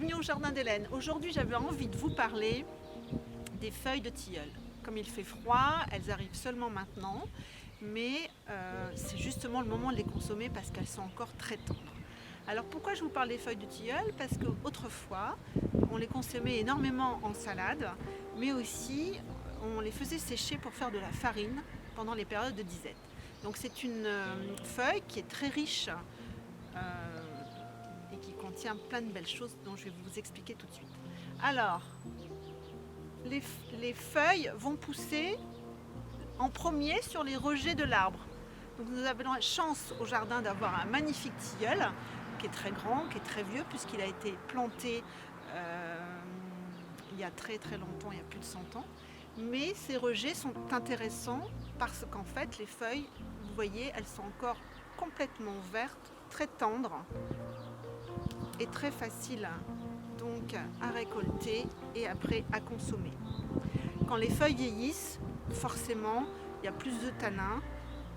bienvenue au Jardin d'Hélène. Aujourd'hui, j'avais envie de vous parler des feuilles de tilleul. Comme il fait froid, elles arrivent seulement maintenant, mais c'est justement le moment de les consommer parce qu'elles sont encore très tendres. Alors pourquoi je vous parle des feuilles de tilleul? Parce qu'autrefois, on les consommait énormément en salade, mais aussi on les faisait sécher pour faire de la farine pendant les périodes de disette. Donc c'est une feuille qui est très riche et qui contient plein de belles choses dont je vais vous expliquer tout de suite. Alors, les feuilles vont pousser en premier sur les rejets de l'arbre. Donc nous avons la chance au jardin d'avoir un magnifique tilleul qui est très grand, qui est très vieux puisqu'il a été planté il y a très très longtemps, il y a plus de 100 ans. Mais ces rejets sont intéressants parce qu'en fait les feuilles, vous voyez, elles sont encore complètement vertes, très tendres et très faciles donc à récolter et après à consommer. Quand les feuilles vieillissent, forcément il y a plus de tanins.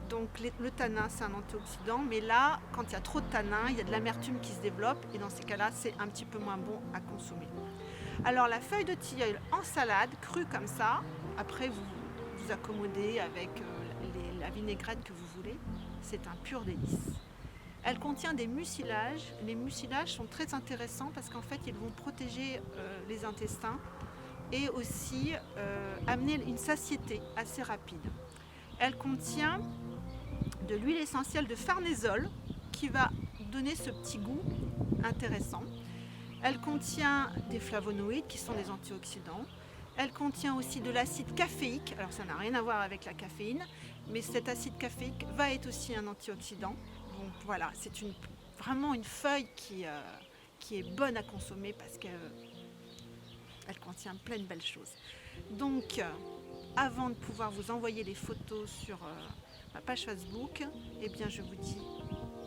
Donc le tanin c'est un antioxydant, mais là quand il y a trop de tanin, il y a de l'amertume qui se développe et dans ces cas-là c'est un petit peu moins bon à consommer. Alors la feuille de tilleul en salade, crue comme ça, après vous vous accommodez avec la vinaigrette que vous voulez, c'est un pur délice. Elle contient des mucilages. Les mucilages sont très intéressants parce qu'en fait ils vont protéger les intestins et aussi amener une satiété assez rapide. Elle contient de l'huile essentielle de farnésol qui va donner ce petit goût intéressant. Elle contient des flavonoïdes qui sont des antioxydants. Elle contient aussi de l'acide caféique. Alors ça n'a rien à voir avec la caféine, mais cet acide caféique va être aussi un antioxydant. Donc voilà, c'est vraiment une feuille qui est bonne à consommer parce qu'elle contient plein de belles choses. Donc avant de pouvoir vous envoyer les photos sur ma page Facebook, eh bien je vous dis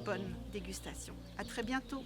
bonne dégustation. À très bientôt.